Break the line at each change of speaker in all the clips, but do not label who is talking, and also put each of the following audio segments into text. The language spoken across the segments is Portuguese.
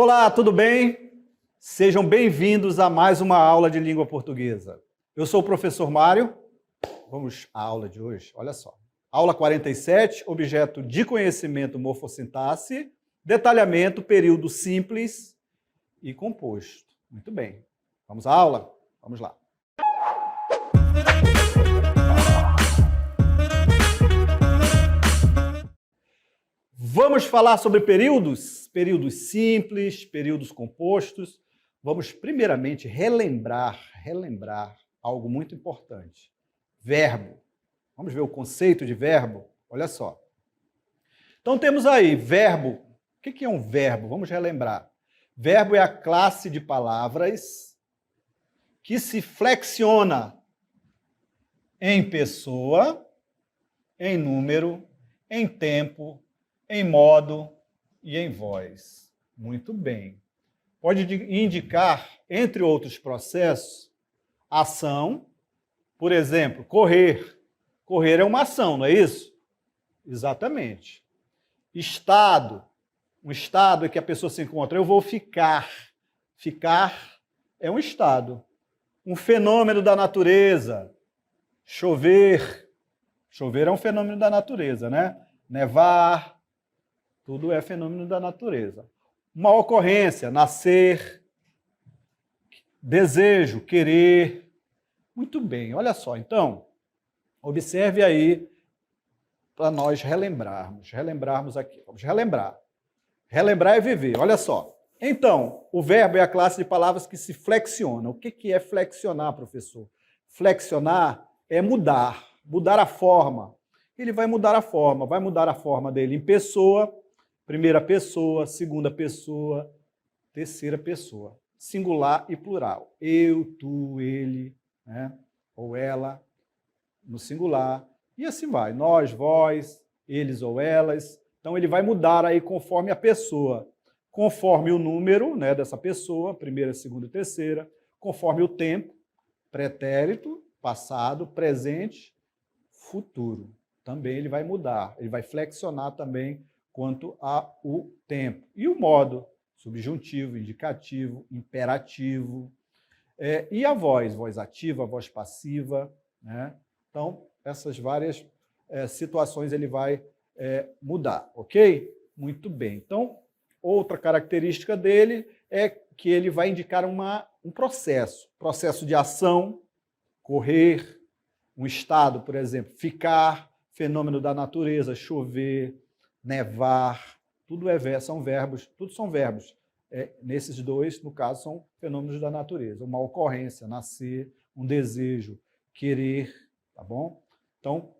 Olá, tudo bem? Sejam bem-vindos a mais uma aula de língua portuguesa. Eu sou o professor Mário. Vamos à aula de hoje, olha só. Aula 47, objeto de conhecimento morfossintaxe, detalhamento, período simples e composto. Muito bem. Vamos à aula? Vamos lá. Vamos falar sobre períodos? Períodos simples, períodos compostos. Vamos primeiramente relembrar algo muito importante. Verbo. Vamos ver o conceito de verbo? Olha só. Então temos aí verbo. O que é um verbo? Vamos relembrar. Verbo é a classe de palavras que se flexiona em pessoa, em número, em tempo, em modo e em voz. Muito bem. Pode indicar, entre outros processos, ação. Por exemplo, correr. Correr é uma ação, não é isso? Exatamente. Estado. Um estado é que a pessoa se encontra. Eu vou ficar. Ficar é um estado. Um fenômeno da natureza. Chover. Chover é um fenômeno da natureza, né? Nevar. Tudo é fenômeno da natureza. Uma ocorrência, nascer, desejo, querer. Muito bem, olha só. Então, observe aí para nós relembrarmos aqui. Vamos relembrar. Relembrar é viver, olha só. Então, o verbo é a classe de palavras que se flexiona. O que é flexionar, professor? Flexionar é mudar a forma. Ele vai mudar a forma dele em pessoa, primeira pessoa, segunda pessoa, terceira pessoa. Singular e plural. Eu, tu, ele, né? Ou ela, no singular. E assim vai. Nós, vós, eles ou elas. Então ele vai mudar aí conforme a pessoa. Conforme o número, né, dessa pessoa, primeira, segunda e terceira. Conforme o tempo, pretérito, passado, presente, futuro. Também ele vai mudar. Ele vai flexionar também quanto ao tempo. E o modo, subjuntivo, indicativo, imperativo. E a voz ativa, voz passiva, né? Então, essas várias situações ele vai mudar, ok? Muito bem. Então, outra característica dele é que ele vai indicar um processo de ação, correr, um estado, por exemplo, ficar, fenômeno da natureza, chover, nevar, tudo são verbos. Nesses dois, no caso, são fenômenos da natureza. Uma ocorrência, nascer, um desejo, querer, tá bom? Então,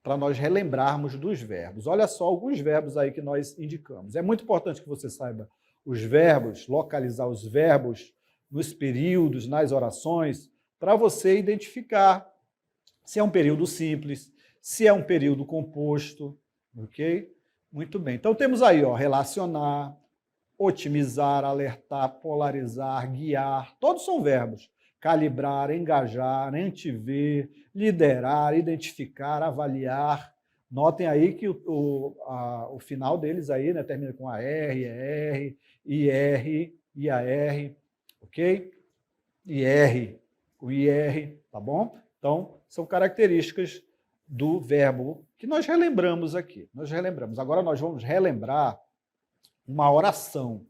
para nós relembrarmos dos verbos. Olha só alguns verbos aí que nós indicamos. É muito importante que você saiba os verbos, localizar os verbos nos períodos, nas orações, para você identificar se é um período simples, se é um período composto, ok? Muito bem. Então temos aí, ó, relacionar, otimizar, alertar, polarizar, guiar, todos são verbos. Calibrar, engajar, antever, liderar, identificar, avaliar. Notem aí que o final deles aí, né, termina com AR, ER, IR, IAR, ok? IR, o IR, tá bom? Então, são características do verbo que nós relembramos aqui. Agora nós vamos relembrar uma oração,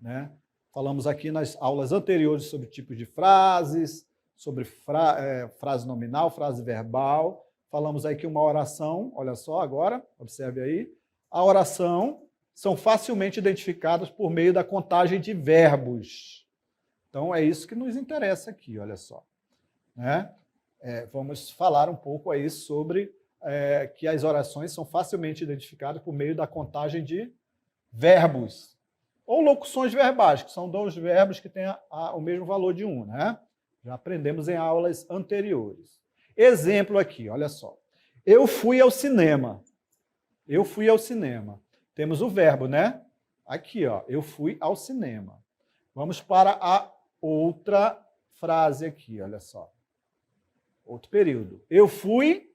né? Falamos aqui nas aulas anteriores sobre tipos de frases, sobre frase nominal, frase verbal. Falamos aí que uma oração, olha só agora, observe aí, a oração são facilmente identificadas por meio da contagem de verbos. Então é isso que nos interessa aqui, olha só, né? Vamos falar um pouco aí sobre que as orações são facilmente identificadas por meio da contagem de verbos, ou locuções verbais, que são dois verbos que têm o mesmo valor de um, né? Já aprendemos em aulas anteriores. Exemplo aqui, olha só. Eu fui ao cinema. Eu fui ao cinema. Temos o verbo, né? Aqui, ó. Eu fui ao cinema. Vamos para a outra frase aqui, olha só. Outro período. Eu fui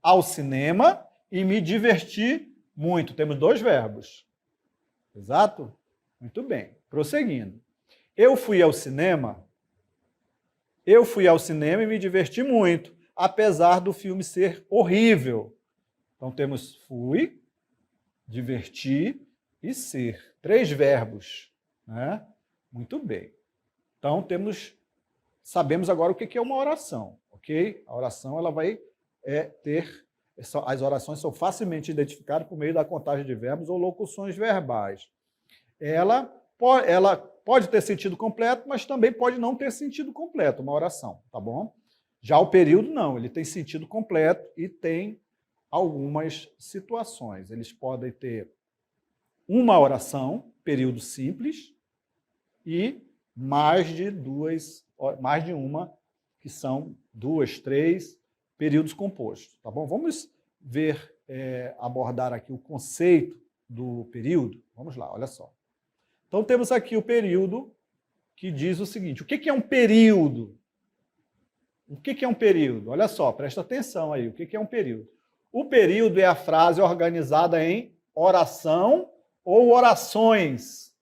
ao cinema e me diverti muito. Temos dois verbos. Exato? Muito bem. Prosseguindo. Eu fui ao cinema e me diverti muito, apesar do filme ser horrível. Então temos fui, divertir e ser. 3 verbos, né? Muito bem. Então sabemos agora o que é uma oração, ok? A oração ela vai as orações são facilmente identificadas por meio da contagem de verbos ou locuções verbais. Ela pode ter sentido completo, mas também pode não ter sentido completo, uma oração, tá bom? Já o período não, ele tem sentido completo e tem algumas situações. Eles podem ter uma oração, período simples, e mais de uma, que são 2, 3 períodos compostos, tá bom? Vamos ver, abordar aqui o conceito do período. Vamos lá, olha só. Então temos aqui o período que diz o seguinte: o que é um período? O que é um período? Olha só, presta atenção aí, o que é um período? O período é a frase organizada em oração ou orações.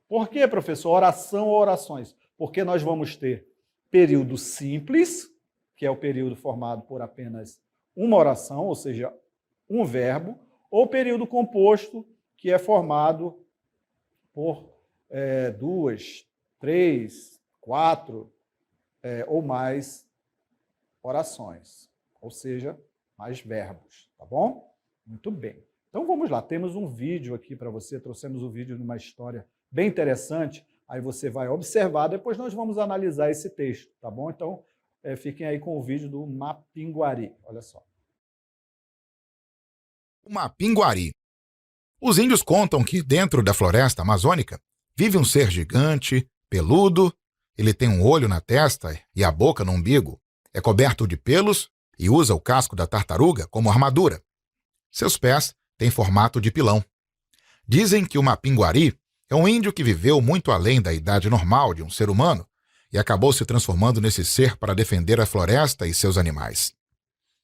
Por que, professor? Oração ou orações? Porque nós vamos ter período simples, que é o período formado por apenas uma oração, ou seja, um verbo, ou período composto, que é formado por 2, 3, 4 ou mais orações, ou seja, mais verbos, tá bom? Muito bem. Então vamos lá, temos um vídeo aqui para você, trouxemos o vídeo de uma história bem interessante, aí você vai observar, depois nós vamos analisar esse texto, tá bom? Então fiquem aí com o vídeo do Mapinguari, olha só.
O Mapinguari. Os índios contam que dentro da floresta amazônica vive um ser gigante, peludo, ele tem um olho na testa e a boca no umbigo, é coberto de pelos e usa o casco da tartaruga como armadura. Seus pés têm formato de pilão. Dizem que o Mapinguari é um índio que viveu muito além da idade normal de um ser humano e acabou se transformando nesse ser para defender a floresta e seus animais.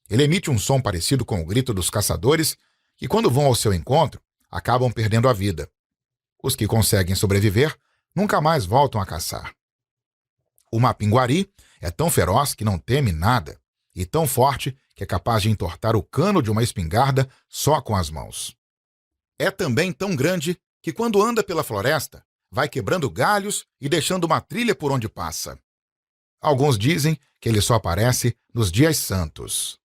Ele emite um som parecido com o grito dos caçadores que, quando vão ao seu encontro, acabam perdendo a vida. Os que conseguem sobreviver nunca mais voltam a caçar. O Mapinguari é tão feroz que não teme nada e tão forte que é capaz de entortar o cano de uma espingarda só com as mãos. É também tão grande que, quando anda pela floresta, vai quebrando galhos e deixando uma trilha por onde passa. Alguns dizem que ele só aparece nos dias santos.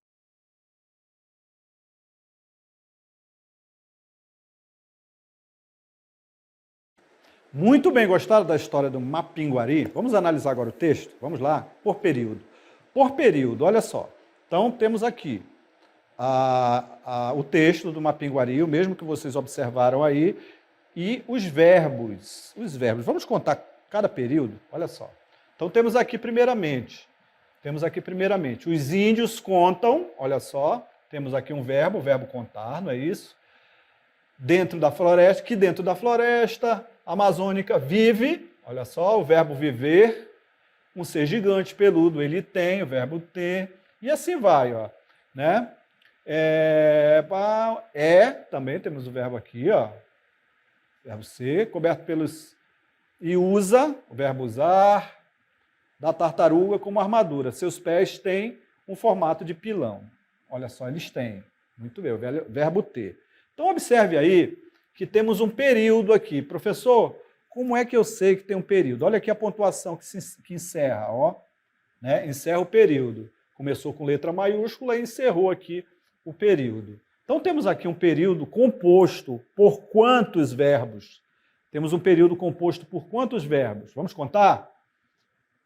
Muito bem, gostaram da história do Mapinguari? Vamos analisar agora o texto? Vamos lá, por período. Por período, olha só. Então, temos aqui o texto do Mapinguari, o mesmo que vocês observaram aí, e os verbos. Os verbos. Vamos contar cada período? Olha só. Então, temos aqui primeiramente, os índios contam, olha só, temos aqui um verbo, o verbo contar, não é isso? Dentro da floresta amazônica vive, olha só, o verbo viver, um ser gigante, peludo, ele tem, o verbo ter, e assim vai, ó, né? Também temos o verbo aqui, ó, verbo ser, coberto pelos, e usa, o verbo usar, da tartaruga como armadura. Seus pés têm um formato de pilão. Olha só, eles têm. Muito bem, o verbo ter. Então, observe aí que temos um período aqui. Professor, como é que eu sei que tem um período? Olha aqui a pontuação que encerra, ó, né? Encerra o período. Começou com letra maiúscula e encerrou aqui o período. Então, temos aqui um período composto por quantos verbos? Temos um período composto por quantos verbos? Vamos contar?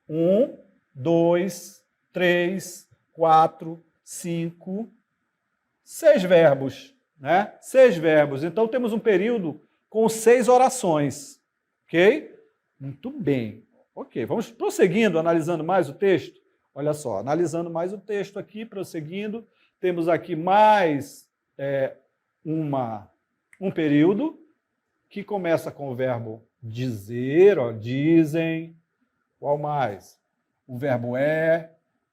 1, 2, 3, 4, 5, 6 verbos, né? 6 verbos. Então, temos um período com 6 orações, ok? Muito bem. Ok, vamos prosseguindo, analisando mais o texto. Olha só, analisando mais o texto aqui, prosseguindo, temos aqui mais um período que começa com o verbo dizer, ó, dizem. Qual mais? O verbo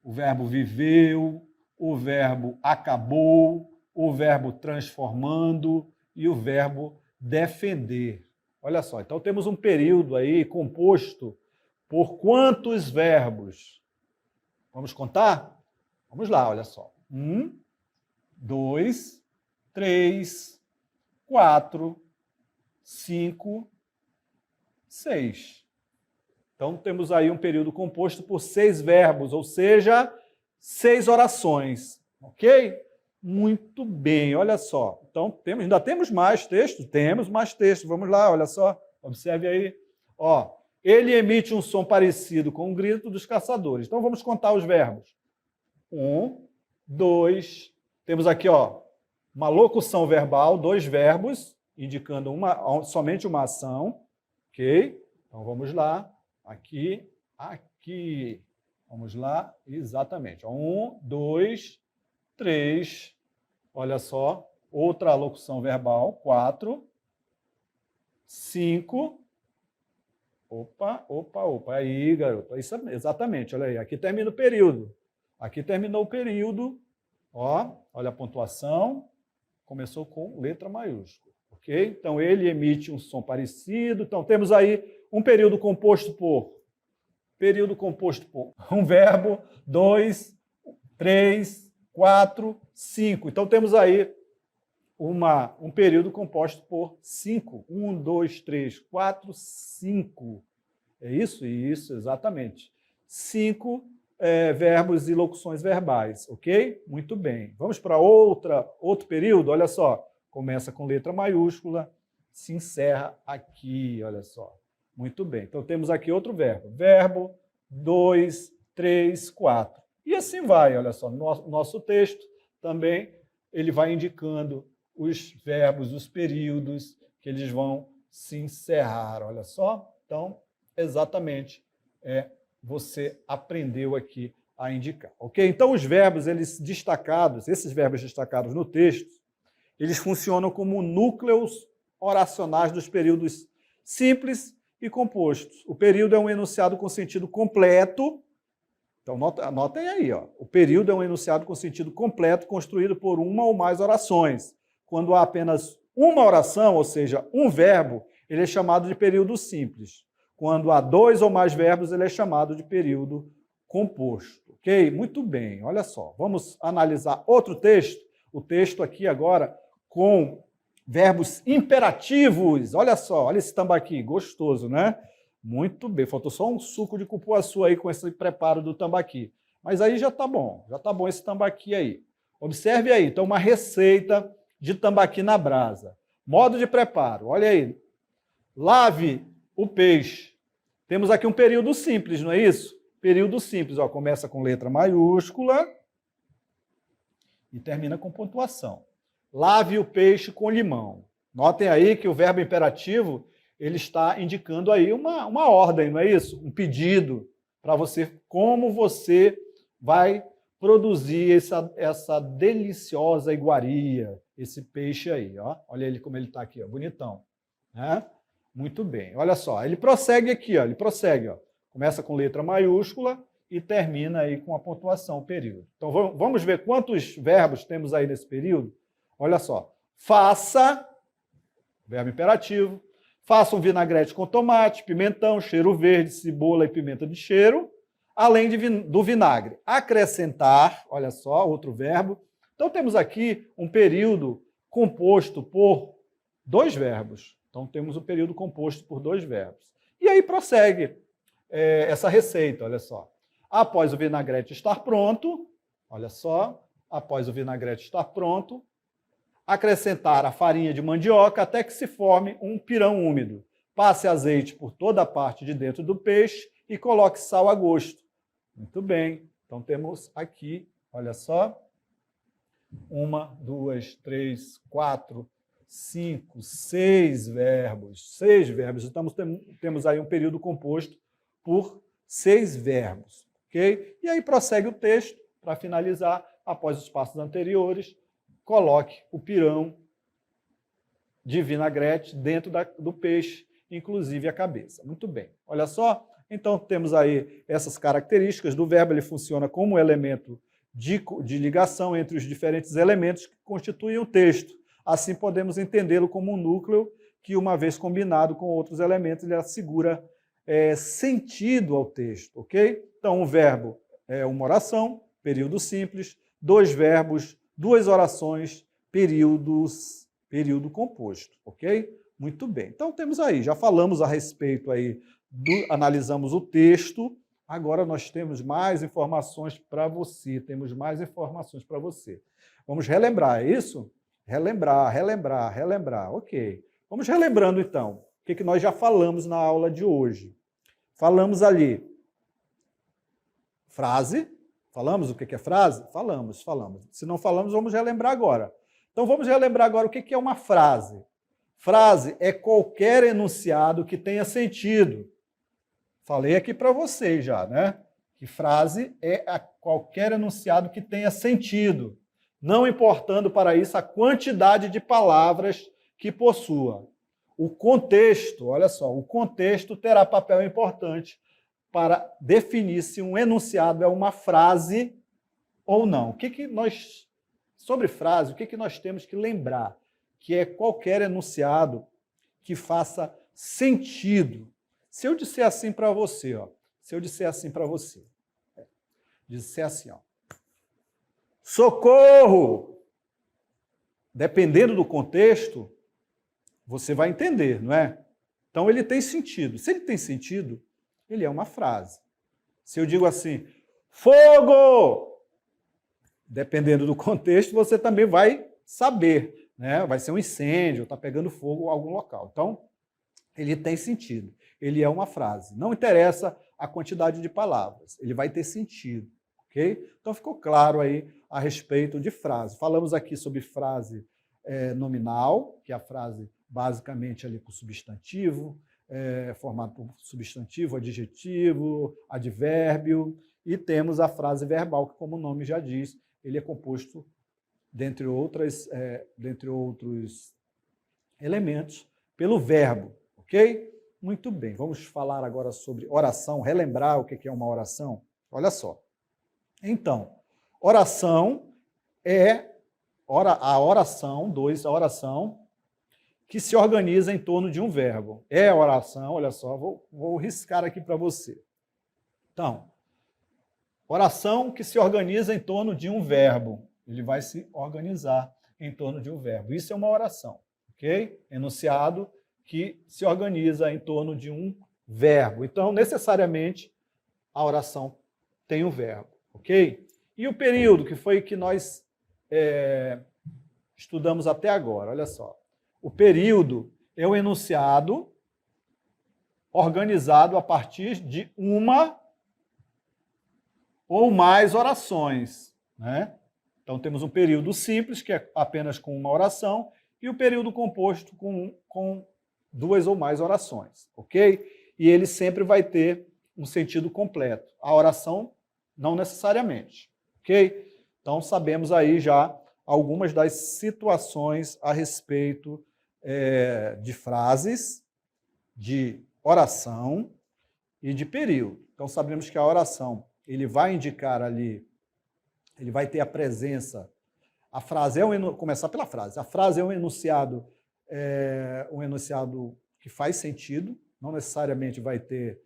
o verbo viveu, o verbo acabou, o verbo transformando e o verbo defender. Olha só, então temos um período aí composto por quantos verbos? Vamos contar? Vamos lá, olha só. 1, 2, 3, 4, 5, 6. Então, temos aí um período composto por 6 verbos, ou seja, 6 orações. Ok? Muito bem, olha só. Então, ainda temos mais texto? Temos mais texto. Vamos lá, olha só. Observe aí. Ó, ele emite um som parecido com o grito dos caçadores. Então, vamos contar os verbos. 1, 2. Temos aqui, ó, uma locução verbal, 2 verbos, indicando somente uma ação. Ok? Então, vamos lá. Aqui, aqui. Vamos lá. Exatamente. 1, 2, 3. Olha só. Outra locução verbal. 4. 5. Opa, opa, opa. Aí, garoto. Isso, exatamente. Olha aí. Aqui termina o período. Aqui terminou o período. Ó, olha a pontuação. Começou com letra maiúscula. Ok? Então, ele emite um som parecido. Então, temos aí um período composto por um verbo, 2, 3, 4, 5. Então, temos aí um período composto por 5. 1, 2, 3, 4, 5. É isso? Isso, exatamente. 5 verbos e locuções verbais, ok? Muito bem. Vamos para outro período? Olha só. Começa com letra maiúscula, se encerra aqui, olha só. Muito bem. Então, temos aqui outro verbo. Verbo, 2, 3, 4. E assim vai, olha só. Nosso texto também, ele vai indicando os verbos, os períodos que eles vão se encerrar, olha só. Então, exatamente, você aprendeu aqui a indicar, ok? Então, os verbos, esses verbos destacados no texto, eles funcionam como núcleos oracionais dos períodos simples e compostos. O período é um enunciado com sentido completo. Então, anotem aí. Ó. O período é um enunciado com sentido completo, construído por uma ou mais orações. Quando há apenas uma oração, ou seja, um verbo, ele é chamado de período simples. Quando há 2 ou mais verbos, ele é chamado de período composto. Ok? Muito bem. Olha só. Vamos analisar outro texto. O texto aqui agora com verbos imperativos. Olha só, olha esse tambaqui, gostoso, né? Muito bem, faltou só um suco de cupuaçu aí com esse preparo do tambaqui. Mas aí já tá bom esse tambaqui aí. Observe aí, então, uma receita de tambaqui na brasa. Modo de preparo, olha aí. Lave o peixe. Temos aqui um período simples, não é isso? Período simples, ó, começa com letra maiúscula e termina com pontuação. Lave o peixe com limão. Notem aí que o verbo imperativo ele está indicando aí uma ordem, não é isso? Um pedido para você, como você vai produzir essa deliciosa iguaria, esse peixe aí. Ó. Olha ele como ele está aqui, ó, bonitão. Né? Muito bem. Olha só, ele prossegue aqui, ó, Ó. Começa com letra maiúscula e termina aí com a pontuação, o período. Então, vamos ver quantos verbos temos aí nesse período? Olha só, faça, verbo imperativo, faça um vinagrete com tomate, pimentão, cheiro verde, cebola e pimenta de cheiro, além do vinagre. Acrescentar, olha só, outro verbo. Então, temos aqui um período composto por 2 verbos. Então, temos um período composto por 2 verbos. E aí prossegue essa receita, olha só. Após o vinagrete estar pronto, olha só, após o vinagrete estar pronto, acrescentar a farinha de mandioca até que se forme um pirão úmido. Passe azeite por toda a parte de dentro do peixe e coloque sal a gosto. Muito bem. Então temos aqui, olha só, 1, 2, 3, 4, 5, 6 verbos. 6 verbos. Então temos aí um período composto por 6 verbos. Ok? E aí prossegue o texto, para finalizar, após os passos anteriores, coloque o pirão de vinagrete dentro do peixe, inclusive a cabeça. Muito bem. Olha só, então temos aí essas características do verbo, ele funciona como elemento de ligação entre os diferentes elementos que constituem o texto. Assim podemos entendê-lo como um núcleo que, uma vez combinado com outros elementos, ele assegura sentido ao texto, ok? Então, um verbo é uma oração, período simples, dois verbos, duas orações, período composto, ok? Muito bem. Então, temos aí, já falamos a respeito aí, analisamos o texto, agora nós temos mais informações para você, Vamos relembrar, é isso? Relembrar, ok. Vamos relembrando, então, o que nós já falamos na aula de hoje. Falamos ali, frase, falamos o que é frase? Falamos. Se não falamos, vamos relembrar agora. Então, vamos relembrar agora o que é uma frase. Frase é qualquer enunciado que tenha sentido. Falei aqui para vocês já, né? Que frase é qualquer enunciado que tenha sentido, não importando para isso a quantidade de palavras que possua. O contexto, olha só, o contexto terá papel importante para definir se um enunciado é uma frase ou não. Sobre frase, o que nós temos que lembrar? Que é qualquer enunciado que faça sentido. Se eu disser assim para você, disser assim, socorro, dependendo do contexto, você vai entender, não é? Então, ele tem sentido. Se ele tem sentido, ele é uma frase. Se eu digo assim, fogo, dependendo do contexto, você também vai saber, né? Vai ser um incêndio, está pegando fogo em algum local. Então, ele tem sentido. Ele é uma frase. Não interessa a quantidade de palavras, ele vai ter sentido, ok? Então, ficou claro aí a respeito de frase. Falamos aqui sobre frase nominal, que é a frase basicamente ali com substantivo, formado por substantivo, adjetivo, advérbio, e temos a frase verbal, que, como o nome já diz, ele é composto, dentre outros elementos, pelo verbo, ok? Muito bem, vamos falar agora sobre oração, relembrar o que é uma oração. Olha só. Então, oração é a oração que se organiza em torno de um verbo. É a oração, olha só, vou riscar aqui para você. Então, oração que se organiza em torno de um verbo. Ele vai se organizar em torno de um verbo. Isso é uma oração, ok? Enunciado que se organiza em torno de um verbo. Então, necessariamente, a oração tem um verbo, ok? E o período, que foi que nós estudamos até agora, olha só. O período é o enunciado organizado a partir de uma ou mais orações, né? Então, temos um período simples, que é apenas com uma oração, e o período composto com duas ou mais orações, ok? E ele sempre vai ter um sentido completo. A oração, não necessariamente, ok? Então, sabemos aí já algumas das situações a respeito de frases, de oração e de período. Então, sabemos que a oração, ele vai indicar ali, ele vai ter a presença, a frase começar pela frase. A frase é um enunciado que faz sentido, não necessariamente vai ter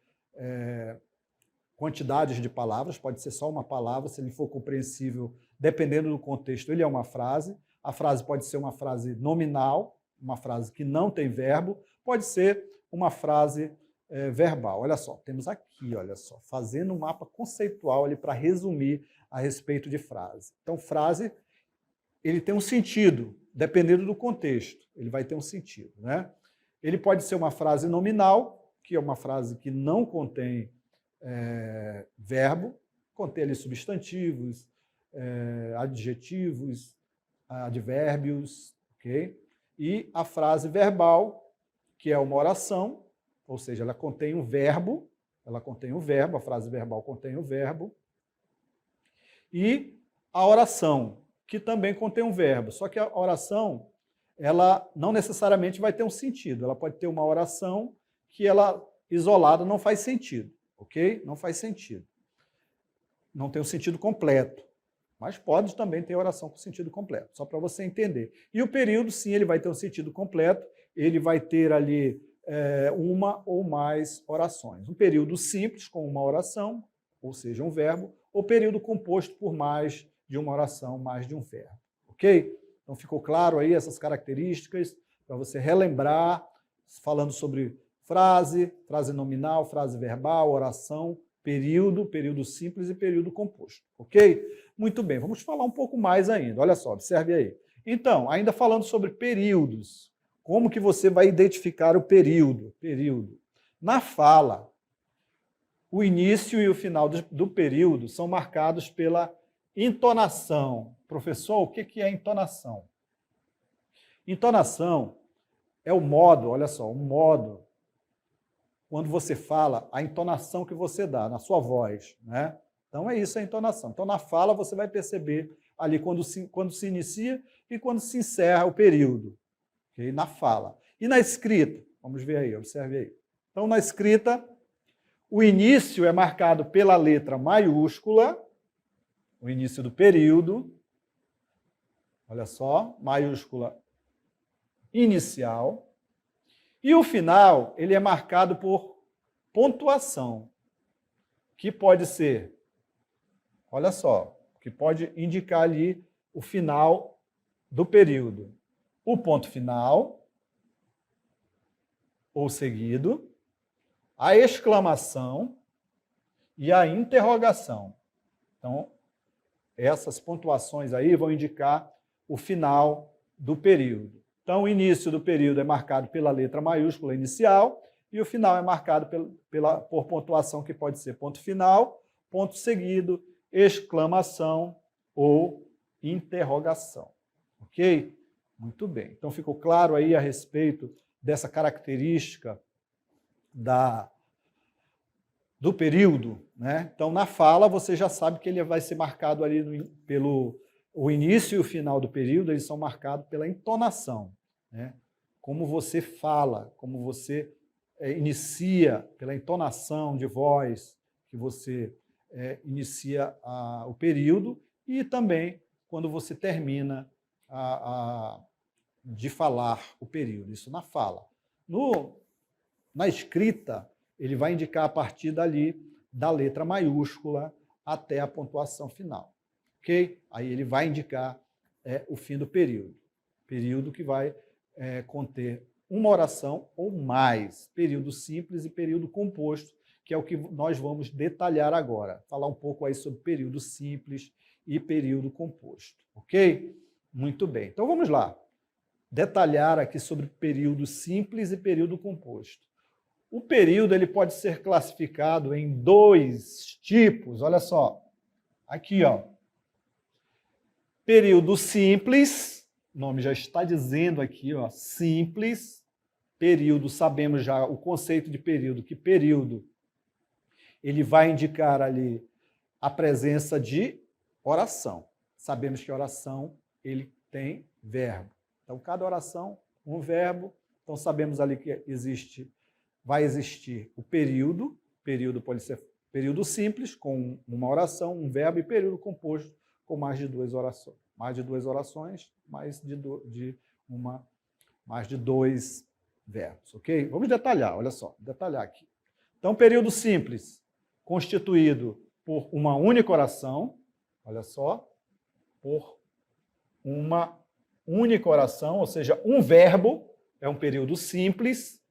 quantidades de palavras, pode ser só uma palavra, se ele for compreensível, dependendo do contexto, ele é uma frase. A frase pode ser uma frase nominal, uma frase que não tem verbo, pode ser uma frase verbal. Olha só, temos aqui, olha só, fazendo um mapa conceitual ali para resumir a respeito de frase. Então, frase, ele tem um sentido, dependendo do contexto, ele vai ter um sentido, né? Ele pode ser uma frase nominal, que é uma frase que não contém verbo, contém ali substantivos, adjetivos, advérbios, ok? E a frase verbal, que é uma oração, ou seja, ela contém um verbo, a frase verbal contém o verbo, e a oração, que também contém um verbo, só que a oração, ela não necessariamente vai ter um sentido, ela pode ter uma oração que ela, isolada, não faz sentido, ok? Não faz sentido. Não tem um sentido completo. Mas pode também ter oração com sentido completo, só para você entender. E o período, sim, ele vai ter um sentido completo, ele vai ter ali uma ou mais orações. Um período simples, com uma oração, ou seja, um verbo, ou período composto por mais de uma oração, mais de um verbo. Ok? Então ficou claro aí essas características para você relembrar, falando sobre frase, frase nominal, frase verbal, oração, período simples e período composto. Ok? Muito bem, vamos falar um pouco mais ainda. Olha só, observe aí. Então, ainda falando sobre períodos, como que você vai identificar o período? Na fala, o início e o final do período são marcados pela entonação. Professor, o que é entonação? Entonação é o modo, olha só, o modo, quando você fala, a entonação que você dá na sua voz, né? Então é isso a entonação. Então na fala você vai perceber ali quando se inicia e quando se encerra o período, okay? Na fala. E na escrita, vamos ver aí, observe aí. Então na escrita, o início é marcado pela letra maiúscula, o início do período, olha só, maiúscula inicial, e o final, ele é marcado por pontuação, que pode ser, olha só, que pode indicar ali o final do período. O ponto final, ou seguido, a exclamação e a interrogação. Então, essas pontuações aí vão indicar o final do período. Então, o início do período é marcado pela letra maiúscula inicial e o final é marcado por pontuação, que pode ser ponto final, ponto seguido, exclamação ou interrogação. Ok? Muito bem. Então, ficou claro aí a respeito dessa característica do período, né? Então, na fala, você já sabe que ele vai ser marcado ali pelo o início e o final do período, eles são marcados pela entonação, né? Como você fala, como você inicia, pela entonação de voz que você inicia o período, e também quando você termina de falar o período, isso na fala. Na escrita, ele vai indicar a partir dali, da letra maiúscula até a pontuação final. Ok? Aí ele vai indicar o fim do período. Período que vai conter uma oração ou mais. Período simples e período composto, que é o que nós vamos detalhar agora. Falar um pouco aí sobre período simples e período composto. Ok? Muito bem. Então vamos lá. Detalhar aqui sobre período simples e período composto. O período ele pode ser classificado em dois tipos. Olha só. Aqui, ó. Período simples, o nome já está dizendo aqui, ó, simples. Período, sabemos já o conceito de período, que período ele vai indicar ali a presença de oração. Sabemos que oração ele tem verbo. Então, cada oração, um verbo. Então, sabemos ali que vai existir o período pode ser período simples, com uma oração, um verbo, e período composto, com mais de duas orações. Mais de duas orações, mais de dois verbos, ok? Vamos detalhar, olha só, detalhar aqui. Então, período simples, constituído por uma única oração, olha só, por uma única oração, ou seja, um verbo, é um período simples,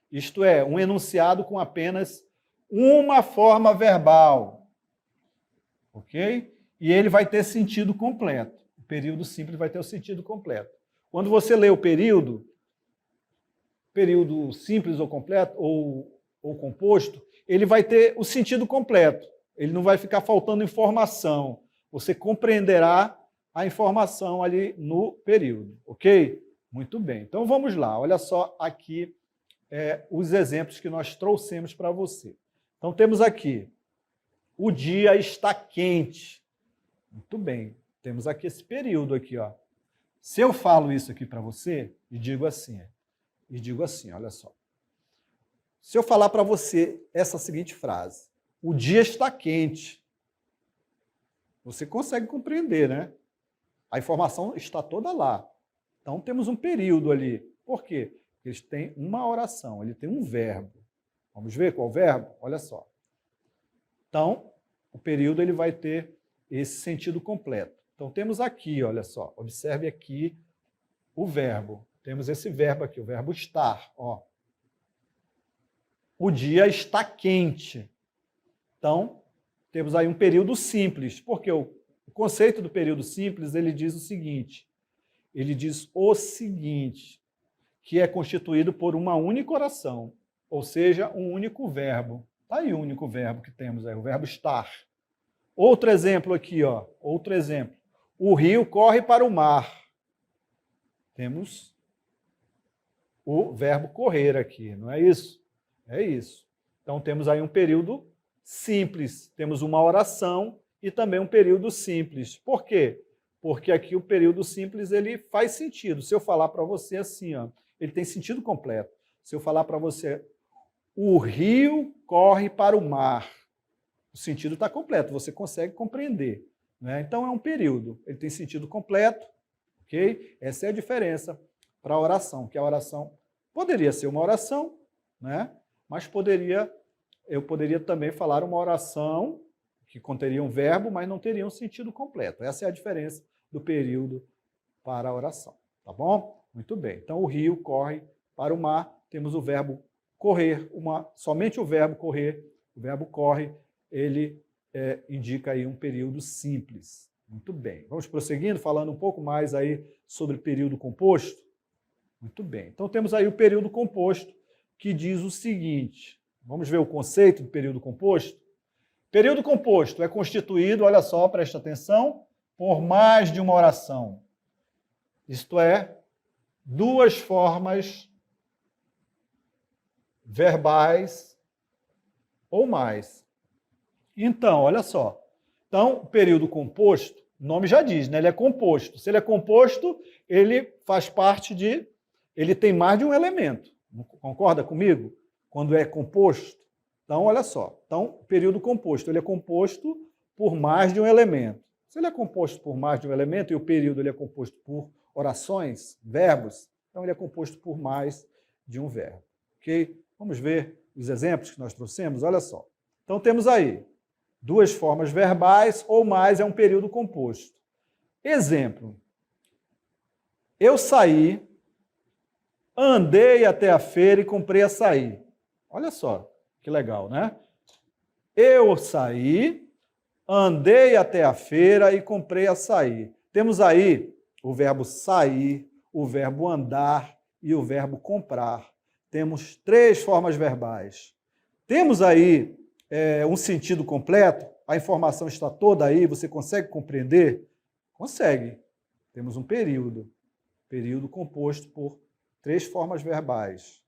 isto é, um enunciado com apenas uma forma verbal, ok? E ele vai ter sentido completo. O período simples vai ter o sentido completo. Quando você lê o período simples ou completo, ou composto, ele vai ter o sentido completo. Ele não vai ficar faltando informação. Você compreenderá a informação ali no período, ok? Muito bem. Então vamos lá. Olha só aqui os exemplos que nós trouxemos para você. Então temos aqui, o dia está quente. Muito bem. Temos aqui esse período aqui, ó. Se eu falo isso aqui para você e digo assim, olha só. Se eu falar para você essa seguinte frase: o dia está quente. Você consegue compreender, né? A informação está toda lá. Então, temos um período ali. Por quê? Porque eles têm uma oração, ele tem um verbo. Vamos ver qual verbo? Olha só. Então, o período ele vai ter esse sentido completo. Então, temos aqui, olha só, observe aqui o verbo. Temos esse verbo aqui, o verbo estar. Ó. O dia está quente. Então, temos aí um período simples, porque o conceito do período simples, ele diz o seguinte, que é constituído por uma única oração, ou seja, um único verbo. Está aí o único verbo que temos aí, o verbo estar. Outro exemplo aqui, ó, outro exemplo. O rio corre para o mar. Temos o verbo correr aqui, não é isso? É isso. Então, temos aí um período simples, temos uma oração e também um período simples. Por quê? Porque aqui o período simples ele faz sentido. Se eu falar para você assim, ó, ele tem sentido completo. Se eu falar para você, o rio corre para o mar, o sentido está completo, você consegue compreender. Né? Então é um período, ele tem sentido completo, ok? Essa é a diferença para a oração, que a oração poderia ser uma oração, né? Mas eu poderia também falar uma oração que conteria um verbo, mas não teria um sentido completo. Essa é a diferença do período para a oração, tá bom? Muito bem. Então, o rio corre para o mar, temos o verbo correr, somente o verbo correr, o verbo corre, ele indica aí um período simples. Muito bem. Vamos prosseguindo, falando um pouco mais aí sobre período composto? Muito bem. Então, temos aí o período composto, que diz o seguinte, vamos ver o conceito do período composto? Período composto é constituído, olha só, presta atenção, por mais de uma oração. Isto é, duas formas verbais ou mais. Então, olha só. Então, o período composto, o nome já diz, né? Ele é composto. Se ele é composto, ele faz parte de... Ele tem mais de um elemento. Concorda comigo? Quando é composto. Então, olha só. Então, o período composto, ele é composto por mais de um elemento. Se ele é composto por mais de um elemento e o período ele é composto por orações, verbos, então ele é composto por mais de um verbo. Ok? Vamos ver os exemplos que nós trouxemos? Olha só. Então, temos aí duas formas verbais ou mais é um período composto. Exemplo. Eu saí, andei até a feira e comprei açaí. Olha só, que legal, né? Eu saí, andei até a feira e comprei açaí. Temos aí o verbo sair, o verbo andar e o verbo comprar. Temos três formas verbais. Temos aí um sentido completo? A informação está toda aí, você consegue compreender? Consegue. Temos um período composto por três formas verbais,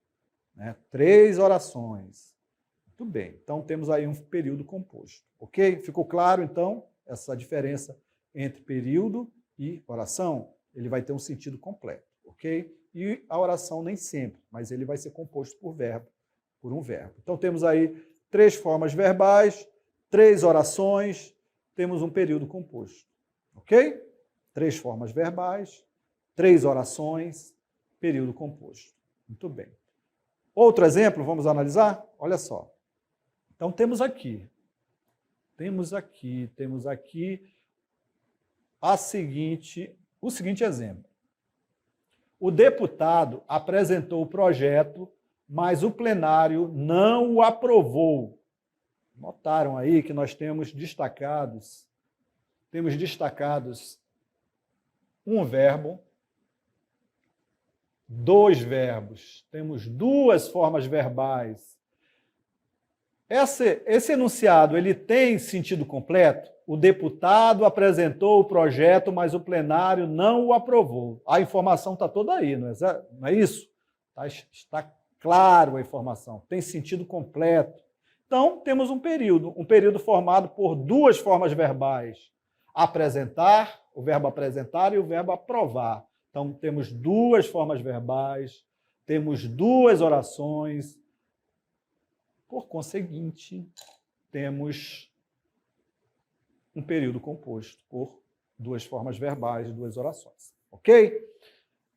né? Três orações. Muito bem, então temos aí um período composto, ok? Ficou claro, então, essa diferença entre período e oração? Ele vai ter um sentido completo, ok? E a oração nem sempre, mas ele vai ser composto por um verbo. Então temos aí três formas verbais, três orações, temos um período composto, ok? Três formas verbais, três orações, período composto. Muito bem. Outro exemplo, vamos analisar? Olha só. Então, temos aqui o seguinte exemplo. O deputado apresentou o projeto, mas o plenário não o aprovou. Notaram aí que nós temos destacados um verbo, dois verbos, temos duas formas verbais. Esse enunciado, ele tem sentido completo? O deputado apresentou o projeto, mas o plenário não o aprovou. A informação está toda aí, não é isso? Está claro a informação, tem sentido completo. Então, temos um período formado por duas formas verbais. Apresentar, o verbo apresentar e o verbo aprovar. Então, temos duas formas verbais, temos duas orações. Por conseguinte, temos um período composto por duas formas verbais, duas orações. Ok?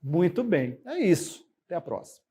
Muito bem. É isso. Até a próxima.